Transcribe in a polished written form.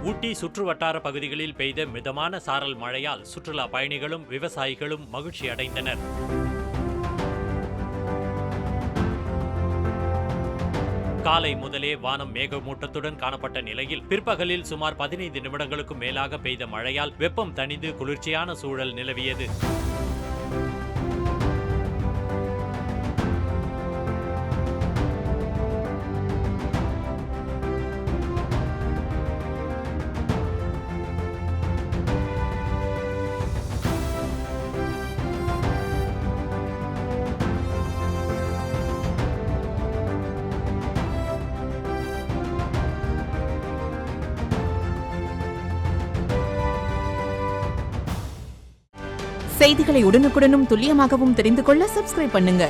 ஊட்டி சுற்றுவட்டார பகுதிகளில் பெய்த மிதமான சாரல் மழையால் சுற்றுலா பயணிகளும் விவசாயிகளும் மகிழ்ச்சி அடைந்தனர். காலை முதலே வானம் மேகமூட்டத்துடன் காணப்பட்ட நிலையில் பிற்பகலில் சுமார் 15 நிமிடங்களுக்கும் மேலாக பெய்த மழையால் வெப்பம் தணிந்து குளிர்ச்சியான சூழல் நிலவியது. செய்திகளை உடனுக்குடனும் துல்லியமாகவும் தெரிந்து கொள்ள சப்ஸ்கிரைப் பண்ணுங்க.